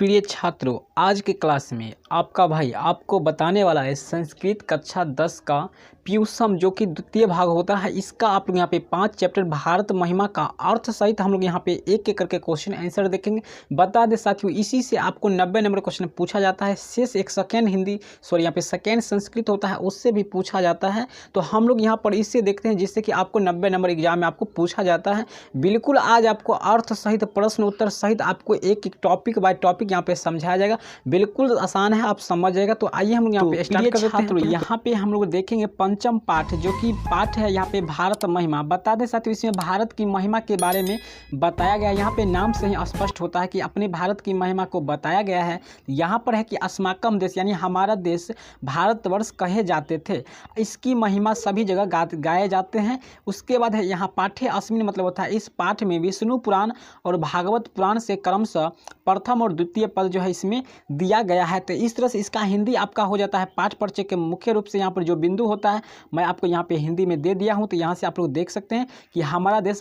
प्रिय छात्रों, आज के क्लास में आपका भाई आपको बताने वाला है संस्कृत कक्षा 10 का प्यूसम जो कि द्वितीय भाग होता है। इसका आप लोग यहाँ पे 5 चैप्टर भारत महिमा का अर्थ सहित हम लोग यहाँ पे एक एक करके क्वेश्चन आंसर देखेंगे। बता दें साथियों, इसी से आपको 90 नंबर क्वेश्चन पूछा जाता है। शेष एक सेकेंड हिंदी यहाँ पे सेकेंड संस्कृत होता है, उससे भी पूछा जाता है। तो हम लोग यहाँ पर इससे देखते हैं जिससे कि आपको 90 नंबर एग्जाम में आपको पूछा जाता है। बिल्कुल आज आपको अर्थ सहित प्रश्न उत्तर सहित आपको एक एक टॉपिक बाय टॉपिक यहाँ पे समझाया जाएगा। बिल्कुल आसान है, आप समझ जाएगा। तो आइए हम लोग यहाँ पे स्टार्ट करते हैं। तो यहाँ पे हम लोग देखेंगे पंचम पाठ जो कि पाठ है यहाँ पे भारत महिमा। बता दें साथियों, इसमें भारत की महिमा के बारे में बताया गया है। यहाँ पे नाम से ही स्पष्ट होता है कि अपने भारत की महिमा को बताया गया है। यहाँ पर है कि अस्माकम देश यानी हमारा देश भारतवर्ष कहे जाते थे। इसकी महिमा सभी जगह गाए जाते हैं। उसके बाद है यहाँ पाठ्य अस्मिन मतलब होता है इस पाठ में विष्णु पुराण और भागवत पुराण से क्रमशः प्रथम और द्वितीय पद जो है इसमें दिया गया है। तो इस तरह से इसका हिंदी आपका हो जाता है पाठ परिचय के मुख्य रूप से यहाँ पर जो बिंदु होता है मैं आपको यहाँ पे हिंदी में दे दिया हूँ। तो यहाँ से आप लोग देख सकते हैं कि हमारा देश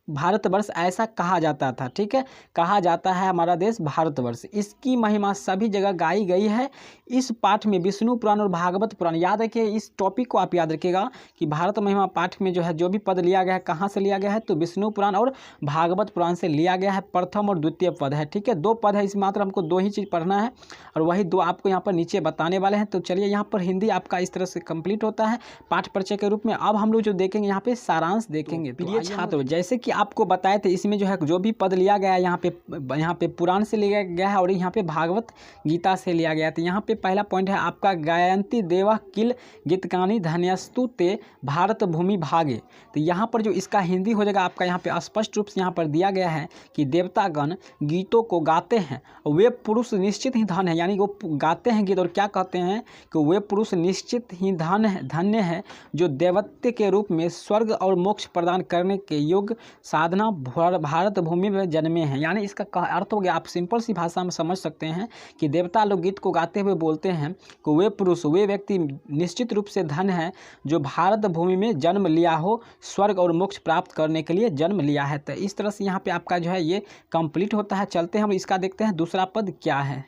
भारतवर्ष ऐसा कहा जाता था। ठीक है, कहा जाता है हमारा देश भारतवर्ष। इसकी महिमा सभी जगह गाई गई है। इस पाठ में विष्णु पुराण और भागवत पुराण, याद रखिए इस टॉपिक को आप याद रखिएगा कि भारत महिमा पाठ में जो है जो भी पद लिया गया है कहाँ से लिया गया है, तो विष्णु पुराण और भागवत पुराण से लिया गया है। प्रथम और द्वितीय पद है। ठीक है, 2 पद है, इस मात्र हमको 2 ही चीज़ पढ़ना है और वही 2 आपको यहाँ पर नीचे बताने वाले हैं। तो चलिए यहाँ पर हिंदी आपका इस तरह से कंप्लीट होता है पाठ परिचय के रूप में। अब हम लोग जो देखेंगे यहाँ पे सारांश देखेंगे। प्रिय छात्रों, जैसे कि आपको बताए थे इसमें जो है जो भी पद लिया गया है यहाँ पे पुराण से लिया गया है और यहाँ पे भागवत गीता से लिया गया है। तो यहाँ पे पहला पॉइंट है आपका गायंती देवा किल गीतकानी धन्यस्तु ते भारत भूमि भागे। तो यहाँ पर जो इसका हिंदी हो जाएगा आपका यहाँ पे स्पष्ट रूप से यहाँ पर दिया गया है कि देवतागण गीतों को गाते हैं, वे पुरुष निश्चित ही धन है, यानी वो गाते हैं गीत और क्या कहते हैं कि वे पुरुष निश्चित ही धन्य है जो देवत्व के रूप में स्वर्ग और मोक्ष प्रदान करने के योग्य साधना भारत भूमि में जन्मे हैं। यानी इसका अर्थ हो गया, आप सिंपल सी भाषा में समझ सकते हैं कि देवता लोग गीत को गाते हुए बोलते हैं कि वे पुरुष वे व्यक्ति निश्चित रूप से धन है जो भारत भूमि में जन्म लिया हो, स्वर्ग और मोक्ष प्राप्त करने के लिए जन्म लिया है। तो इस तरह से यहाँ पे आपका जो है ये कंप्लीट होता है। चलते हैं हम इसका देखते हैं दूसरा पद क्या है।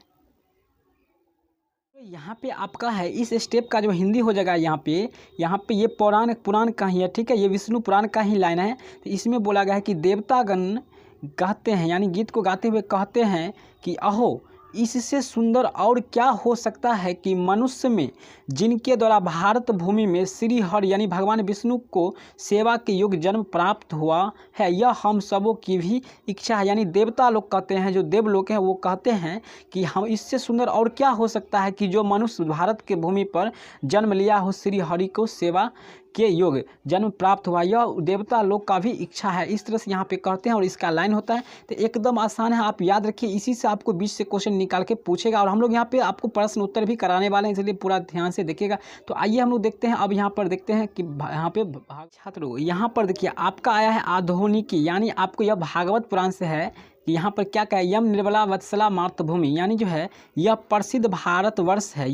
यहाँ पे आपका है इस स्टेप का जो हिंदी हो जाएगा यहाँ पे ये पुराण का ही है। ठीक है, ये विष्णु पुराण का ही लाइन है। तो इसमें बोला गया है कि देवतागण कहते हैं, यानी गीत को गाते हुए कहते हैं कि अहो इससे सुंदर और क्या हो सकता है कि मनुष्य में जिनके द्वारा भारत भूमि में श्री हरि यानी भगवान विष्णु को सेवा के योग्य जन्म प्राप्त हुआ है, यह हम सबों की भी इच्छा है। यानी देवता लोग कहते हैं, जो देव लोग हैं वो कहते हैं कि हम इससे सुंदर और क्या हो सकता है कि जो मनुष्य भारत के भूमि पर जन्म लिया हो, श्री हरि को सेवा के योग जन्म प्राप्त हुआ, यह देवता लोग का भी इच्छा है। इस तरह से यहाँ पे कहते हैं और इसका लाइन होता है। तो एकदम आसान है, आप याद रखिए, इसी से आपको बीच से क्वेश्चन निकाल के पूछेगा और हम लोग यहाँ पे आपको प्रश्न उत्तर भी कराने वाले हैं, इसलिए पूरा ध्यान से देखिएगा। तो आइए हम लोग देखते हैं। अब यहाँ पर देखते हैं कि यहाँ पे छात्रों यहाँ पर देखिए आपका आया है आधुनिकी, यानी आपको यह भागवत पुराण से है कि यहाँ पर क्या कहा, यम निर्मला वत्सला मातृभूमि, यानी जो है यह प्रसिद्ध भारतवर्ष है।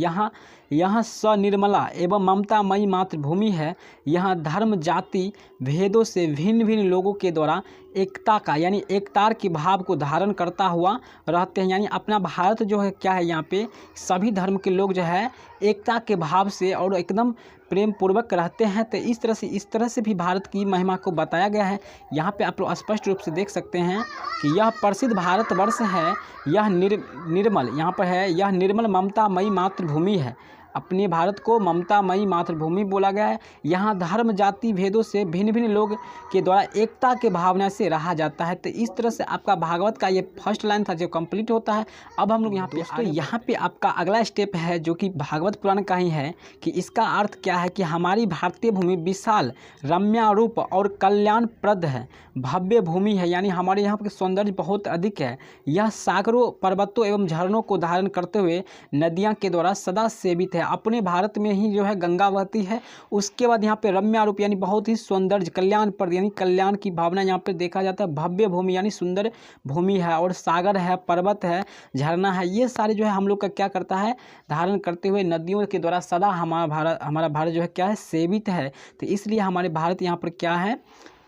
यहाँ सनिर्मला एवं ममतामयी मातृभूमि है। यहाँ धर्म जाति भेदों से भिन्न भिन्न लोगों के द्वारा एकता का यानी एकतार की भाव को धारण करता हुआ रहते हैं। यानी अपना भारत जो है क्या है, यहाँ पे सभी धर्म के लोग जो है एकता के भाव से और एकदम प्रेम पूर्वक रहते हैं। तो इस तरह से भी भारत की महिमा को बताया गया है। यहाँ पे आप लोग स्पष्ट रूप से देख सकते हैं कि यह प्रसिद्ध भारतवर्ष है। यह निर्मल यहाँ पर है, यह निर्मल ममतामयी मातृभूमि है। अपने भारत को ममतामयी मातृभूमि बोला गया है। यहाँ धर्म जाति भेदों से भिन्न भिन्न लोग के द्वारा एकता के भावना से रहा जाता है। तो इस तरह से आपका भागवत का ये फर्स्ट लाइन था जो कंप्लीट होता है। अब हम लोग यहाँ पे यहाँ पे आपका अगला स्टेप है जो कि भागवत पुराण का ही है कि इसका अर्थ क्या है कि हमारी भारतीय भूमि विशाल रम्यारूप और कल्याणप्रद है, भव्य भूमि है। यानी हमारे यहाँ पर सौंदर्य बहुत अधिक है। यह सागरों पर्वतों एवं झरनों को धारण करते हुए नदियाँ के द्वारा सदा सेवित है। अपने भारत में ही जो है गंगा बहती है। उसके बाद यहाँ पे रम्यारूप यानी बहुत ही सौंदर्य कल्याणप्रद यानी कल्याण की भावना यहाँ पे देखा जाता है। भव्य भूमि यानी सुंदर भूमि है और सागर है, पर्वत है, झरना है, ये सारे जो है हम लोग का क्या करता है धारण करते हुए नदियों के द्वारा सदा हमारा भारत जो है क्या है सेवित है। तो इसलिए हमारे भारत यहाँ पर क्या है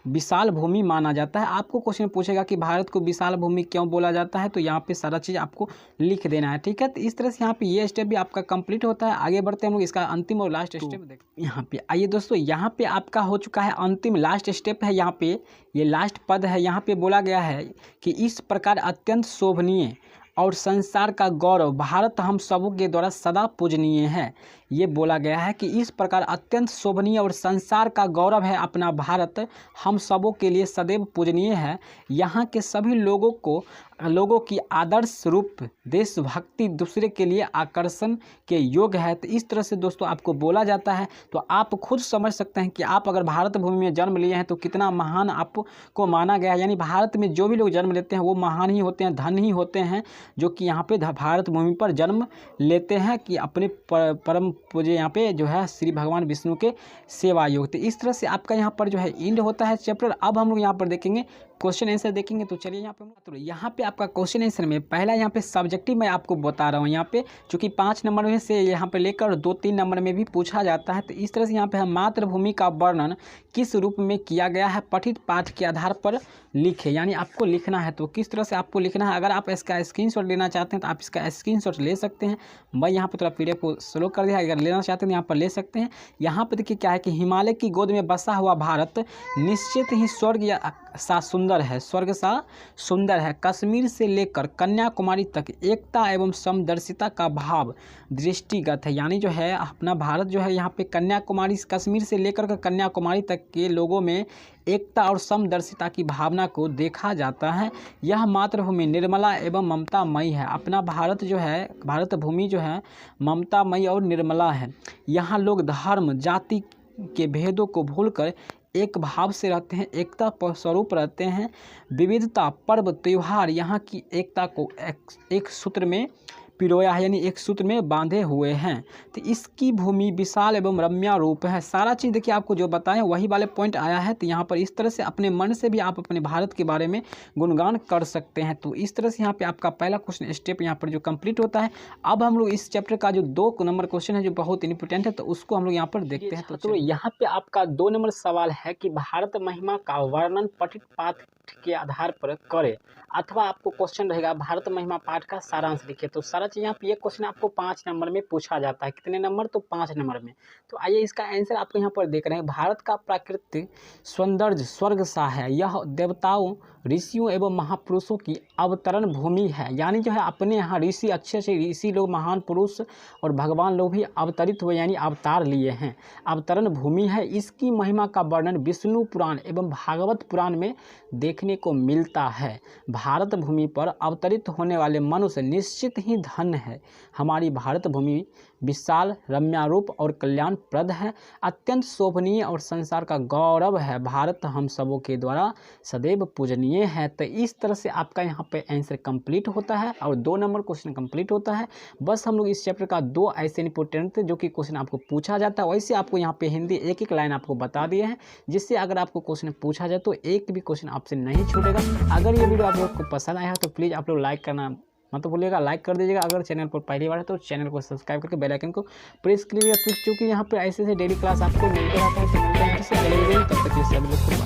विशाल भूमि माना जाता है। आपको क्वेश्चन पूछेगा कि भारत को विशाल भूमि क्यों बोला जाता है, तो यहाँ पे सारा चीज़ आपको लिख देना है, ठीक है। तो इस तरह से यहाँ पे ये स्टेप भी आपका कंप्लीट होता है। आगे बढ़ते हैं हम लोग इसका अंतिम और लास्ट स्टेप देखते हैं। यहाँ पे आइए दोस्तों, यहाँ पे आपका हो चुका है अंतिम लास्ट स्टेप है। यहाँ पे ये लास्ट पद है। यहाँ पे बोला गया है कि इस प्रकार अत्यंत शोभनीय और संसार का गौरव भारत हम सबों के द्वारा सदा पूजनीय है। ये बोला गया है कि इस प्रकार अत्यंत शोभनीय और संसार का गौरव है अपना भारत हम सबों के लिए सदैव पूजनीय है। यहाँ के सभी लोगों की आदर्श रूप देशभक्ति दूसरे के लिए आकर्षण के योग्य है। तो इस तरह से दोस्तों आपको बोला जाता है। तो आप खुद समझ सकते हैं कि आप अगर भारत भूमि में जन्म लिए हैं तो कितना महान आपको माना गया है। यानी भारत में जो भी लोग जन्म लेते हैं वो महान ही होते हैं, धन ही होते हैं, जो कि यहाँ पे भारत भूमि पर जन्म लेते हैं कि अपने परम पूज्य यहाँ पे जो है श्री भगवान विष्णु के सेवा योग। तो इस तरह से आपका यहाँ पर जो है एंड होता है चैप्टर। अब हम लोग यहाँ पर देखेंगे क्वेश्चन आंसर देखेंगे। तो चलिए यहाँ पे आपका क्वेश्चन आंसर में पहला यहाँ पे सब्जेक्टिव मैं आपको बता रहा हूँ। यहाँ पे चूँकि 5 नंबर में से यहाँ पे लेकर 2-3 नंबर में भी पूछा जाता है। तो इस तरह से यहाँ पे हम मातृभूमि का वर्णन किस रूप में किया गया है पठित पाठ के आधार पर लिखे, यानी आपको लिखना है। तो किस तरह से आपको लिखना है, अगर आप इसका स्क्रीनशॉट लेना चाहते हैं तो आप इसका स्क्रीनशॉट ले सकते हैं। मैं यहाँ पर थोड़ा पीडीएफ को स्लो कर दिया, अगर लेना चाहते हैं तो यहाँ पर ले सकते हैं। यहाँ पर देखिए क्या है कि हिमालय की गोद में बसा हुआ भारत निश्चित ही स्वर्ग सा सुंदर है, स्वर्ग सा सुंदर है। कश्मीर से लेकर कन्याकुमारी तक एकता एवं समदर्शिता का भाव दृष्टिगत है। यानी जो है अपना भारत जो है यहाँ पे कन्याकुमारी, कश्मीर से लेकर कन्याकुमारी तक के लोगों में एकता और समदर्शिता की भावना को देखा जाता है। यह मातृभूमि निर्मला एवं ममतामयी है। अपना भारत जो है, भारत भूमि जो है ममतामयी और निर्मला है। यहाँ लोग धर्म जाति के भेदों को भूलकर एक भाव से रहते हैं, एकता स्वरूप रहते हैं। विविधता पर्व त्योहार यहाँ की एकता को एक सूत्र में पिरोया है, यानी एक सूत्र में बांधे हुए हैं। तो इसकी भूमि विशाल एवं रम्या रूप है। सारा चीज़ देखिए आपको जो बताएं वही वाले पॉइंट आया है। तो यहाँ पर इस तरह से अपने मन से भी आप अपने भारत के बारे में गुणगान कर सकते हैं। तो इस तरह से यहाँ पे आपका पहला क्वेश्चन स्टेप यहाँ पर जो कंप्लीट होता है। अब हम लोग इस चैप्टर का जो 2 नंबर क्वेश्चन है जो बहुत इंपॉर्टेंट है, तो उसको हम लोग यहाँ पर देखते हैं। तो यहाँ पे आपका 2 नंबर सवाल है कि भारत महिमा का वर्णन पठित पाठ के आधार पर करें, अथवा आपको क्वेश्चन रहेगा भारत महिमा पाठ का सारांश लिखिए। तो सारा चीज़ यहाँ पे ये क्वेश्चन आपको 5 नंबर में पूछा जाता है। कितने नंबर? तो 5 नंबर में। तो आइए इसका आंसर आपको यहाँ पर देख रहे हैं। भारत का प्राकृतिक सौंदर्य स्वर्ग सा है। यह देवताओं, ऋषियों एवं महापुरुषों की अवतरण भूमि है। यानी जो है अपने यहाँ ऋषि, अच्छे से ऋषि लोग, महान पुरुष और भगवान लोग भी अवतरित हुए, यानी अवतार लिए हैं। अवतरण भूमि है। इसकी महिमा का वर्णन विष्णु पुराण एवं भागवत पुराण में देखने को मिलता है। भारत भूमि पर अवतरित होने वाले मनुष्य निश्चित ही धन्य है। हमारी भारत भूमि विशाल, रम्यारूप और कल्याणप्रद है, अत्यंत शोभनीय और संसार का गौरव है। भारत हम सबों के द्वारा सदैव पूजनीय है। तो इस तरह से आपका यहाँ पे आंसर कंप्लीट होता है और 2 नंबर क्वेश्चन कंप्लीट होता है। बस हम लोग इस चैप्टर का 2 ऐसे इंपॉर्टेंट थे जो कि क्वेश्चन आपको पूछा जाता है। वैसे आपको यहाँ पे हिंदी एक लाइन आपको बता दिए हैं, जिससे अगर आपको क्वेश्चन पूछा जाए तो एक भी क्वेश्चन आपसे नहीं छूटेगा। अगर ये वीडियो आप लोग को पसंद आया है तो प्लीज़ आप लोग लाइक करना मत भूलिएगा, लाइक कर दीजिएगा। अगर चैनल पर पहली बार है तो चैनल को सब्सक्राइब करके बेल आइकन को प्रेस कीजिएगा, क्योंकि यहाँ पे ऐसे डेली क्लास आपको मिलते रहता है। तो मिलते हैं, तब तक के सभी लोग को बाय।